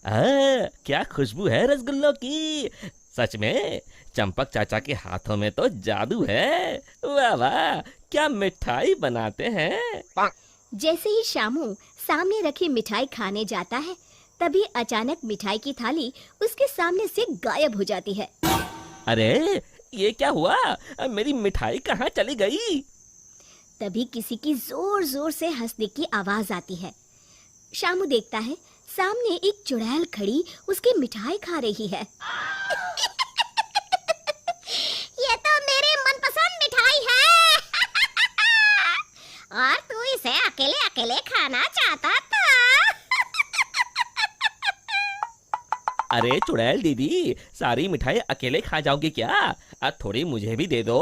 क्या खुशबू है रसगुल्लों की। सच में चंपक चाचा के हाथों में तो जादू है। वाह वाह, क्या मिठाई बनाते हैं। जैसे ही शामू सामने रखी मिठाई खाने जाता है, तभी अचानक मिठाई की थाली उसके सामने से गायब हो जाती है। अरे ये क्या हुआ, मेरी मिठाई कहाँ चली गई। तभी किसी की जोर जोर से हंसने की आवाज आती है। शामू देखता है सामने एक चुड़ैल खड़ी उसकी मिठाई खा रही है। ये तो मेरी मनपसंद मिठाई है। और तू इसे अकेले अकेले खाना चाहता था। अरे चुड़ैल दीदी, सारी मिठाई अकेले खा जाओगी क्या? अब थोड़ी मुझे भी दे दो।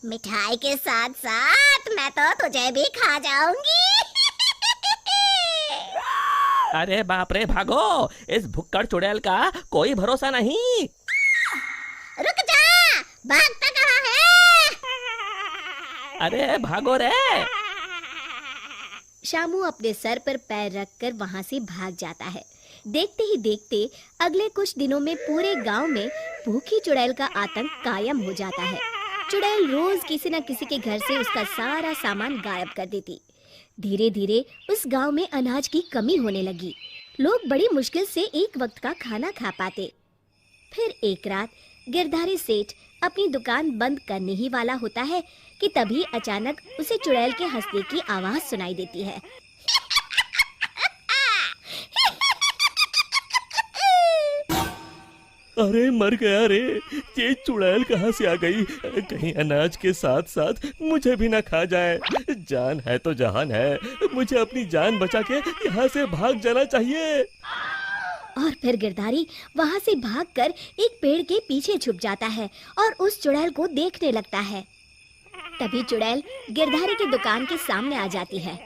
मिठाई के साथ साथ मैं तो तुझे भी खा जाऊंगी। अरे बाप रे, भागो, इस भुक्कड़ चुड़ैल का कोई भरोसा नहीं। रुक जा, भागता कहाँ है? अरे भागो रे। शामू अपने सर पर पैर रखकर वहां से भाग जाता है। देखते ही देखते अगले कुछ दिनों में पूरे गांव में भूखी चुड़ैल का आतंक कायम हो जाता है। चुड़ैल रोज किसी न किसी के घर से उसका सारा सामान गायब कर देती। धीरे धीरे उस गांव में अनाज की कमी होने लगी। लोग बड़ी मुश्किल से एक वक्त का खाना खा पाते। फिर एक रात गिरधारी सेठ अपनी दुकान बंद करने ही वाला होता है कि तभी अचानक उसे चुड़ैल के हंसने की आवाज सुनाई देती है। अरे मर गया रे, ये चुड़ैल कहाँ से आ गई? कहीं अनाज के साथ साथ मुझे भी ना खा जाए। जान है तो जहान है, मुझे अपनी जान बचा के यहाँ से भाग जाना चाहिए। और फिर गिरधारी वहां से भागकर एक पेड़ के पीछे छुप जाता है और उस चुड़ैल को देखने लगता है। तभी चुड़ैल गिरधारी की दुकान के सामने आ जाती है।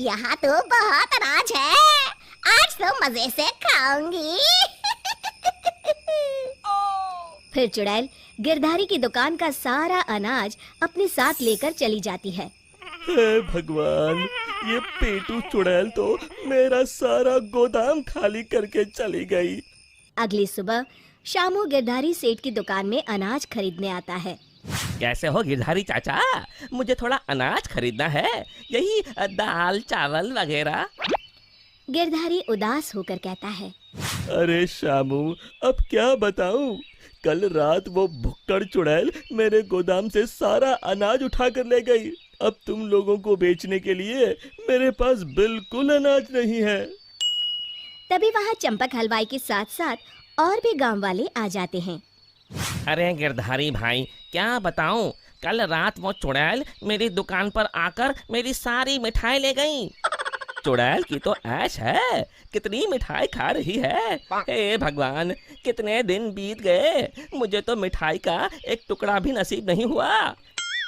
यहाँ तो बहुत अनाज है, आज तो मजे से खाऊंगी। फिर चुड़ैल गिरधारी की दुकान का सारा अनाज अपने साथ लेकर चली जाती है। हे भगवान, ये पेटू चुड़ैल तो मेरा सारा गोदाम खाली करके चली गई। अगली सुबह शामू गिरधारी सेठ की दुकान में अनाज खरीदने आता है। कैसे हो गिरधारी चाचा, मुझे थोड़ा अनाज खरीदना है, यही दाल चावल वगैरह। गिरधारी उदास होकर कहता है, अरे शामू, अब क्या बताऊं, कल रात वो भुक्कड़ चुड़ैल मेरे गोदाम से सारा अनाज उठा कर ले गई। अब तुम लोगों को बेचने के लिए मेरे पास बिल्कुल अनाज नहीं है। तभी वहाँ चंपक हलवाई के साथ साथ और भी गांव वाले आ जाते हैं। अरे गिरधारी भाई, क्या बताऊं, कल रात वो चुड़ैल मेरी दुकान पर आकर मेरी सारी मिठाई ले गई। चुड़ैल की तो ऐश है, कितनी मिठाई खा रही है। हे भगवान, कितने दिन बीत गए, मुझे तो मिठाई का एक टुकड़ा भी नसीब नहीं हुआ।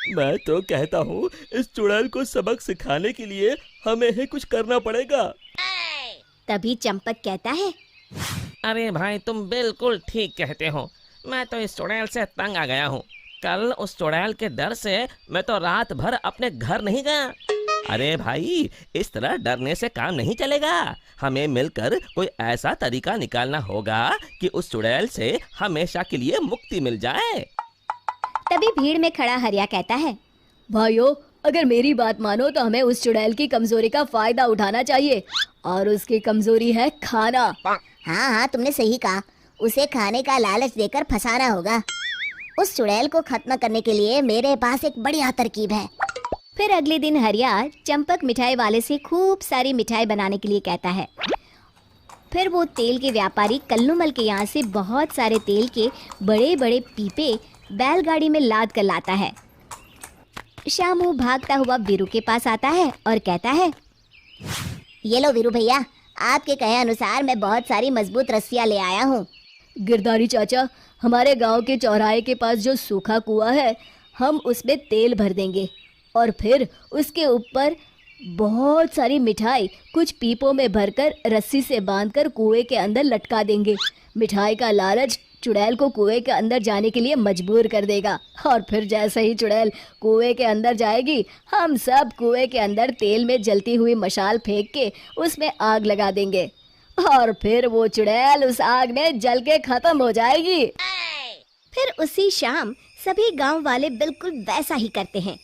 मैं तो कहता हूँ इस चुड़ैल को सबक सिखाने के लिए हमें ही कुछ करना पड़ेगा। तभी चंपक कहता है, अरे भाई, तुम बिल्कुल ठीक कहते हो, मैं तो इस चुड़ैल से तंग आ गया हूँ। कल उस चुड़ैल के डर से मैं तो रात भर अपने घर नहीं गया। अरे भाई, इस तरह डरने से काम नहीं चलेगा, हमें मिलकर कोई ऐसा तरीका निकालना होगा कि उस चुड़ैल से हमेशा के लिए मुक्ति मिल जाए। तभी भीड़ में खड़ा हरिया कहता है, भाइयों, अगर मेरी बात मानो तो हमें उस चुड़ैल की कमजोरी का फायदा उठाना चाहिए, और उसकी कमजोरी है खाना। हाँ हाँ, तुमने सही कहा, उसे खाने का लालच देकर फंसाना होगा। उस चुड़ैल को खत्म करने के लिए मेरे पास एक बढ़िया तरकीब है। फिर अगले दिन हरिया चंपक मिठाई वाले से खूब सारी मिठाई बनाने के लिए कहता है। फिर वो तेल के व्यापारी कल्लूमल के यहाँ से बहुत सारे तेल के बड़े बड़े पीपे बैलगाड़ी में लाद कर लाता है। शामू भागता हुआ वीरू के पास आता है और कहता है, ये लो वीरू भैया, आपके कहे अनुसार मैं बहुत सारी मजबूत रस्सियाँ ले आया हूँ। गिरधारी चाचा, हमारे गांव के चौराहे के पास जो सूखा कुआं है, हम उसमें तेल भर देंगे और फिर उसके ऊपर बहुत सारी मिठाई कुछ पीपों में भरकर रस्सी से बांधकर कुएं के अंदर लटका देंगे। मिठाई का लालच चुड़ैल को कुएं के अंदर जाने के लिए मजबूर कर देगा। और फिर जैसे ही चुड़ैल कुएं के अंदर जाएगी, हम सब कुएं के अंदर तेल में जलती हुई मशाल फेंक के उसमें आग लगा देंगे और फिर वो चुड़ैल उस आग में जल के खत्म हो जाएगी। फिर उसी शाम सभी गांव वाले बिल्कुल वैसा ही करते हैं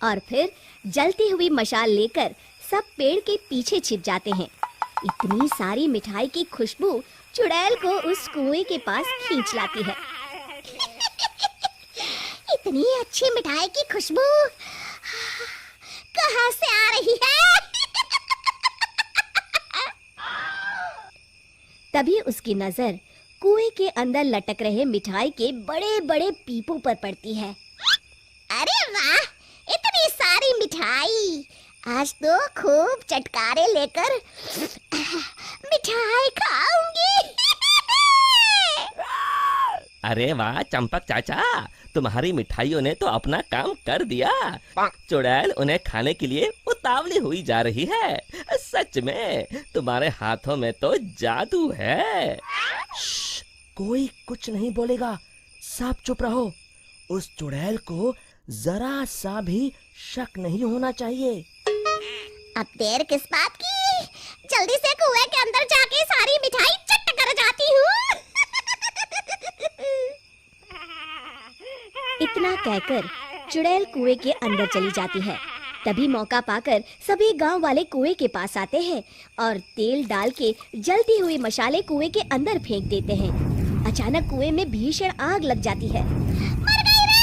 और फिर जलती हुई मशाल लेकर सब पेड़ के पीछे छिप जाते हैं। इतनी सारी मिठाई की खुशबू चुड़ैल को उस कुएं के पास खींच लाती है। इतनी अच्छी मिठाई की खुशबू कहाँ से आ रही है? तभी उसकी नजर कुएं के अंदर लटक रहे मिठाई के बड़े बड़े पीपों पर पड़ती है। अरे वाह, इतनी सारी मिठाई! आज तो खूब चटकारे लेकर मिठाई खाऊंगी। अरे वाह चंपक चाचा, तुम्हारी मिठाइयों ने तो अपना काम कर दिया। चुड़ैल उन्हें खाने के लिए उतावली हुई जा रही है। सच में तुम्हारे हाथों में तो जादू है। कोई कुछ नहीं बोलेगा, सब चुप रहो। उस चुड़ैल को जरा सा भी शक नहीं होना चाहिए। अब देर किस बात की? जल्दी से कुएं के अंदर जाके सारी मिठाई चट कर जाती हूँ। इतना कहकर चुड़ैल कुएं के अंदर चली जाती है। तभी मौका पाकर सभी गांव वाले कुएं के पास आते हैं और तेल डाल के जलती हुई मशाले कुएं के अंदर फेंक देते हैं। अचानक कुएं में भीषण आग लग जाती है। मर गई रे!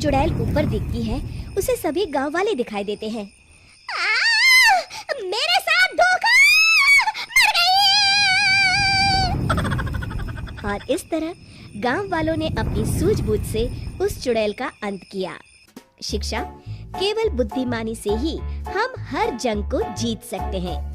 चुड़ैल ऊपर दिखती है, उसे सभी गांव वाले दिखाई देते हैं। मेरे साथ धोखा! मर गई! और इस तरह गांव वालों ने अपनी सूझबूझ से उस चुड़ैल का अंत किया। शिक्षा, केवल बुद्धिमानी से ही हम हर जंग को जीत सकते हैं।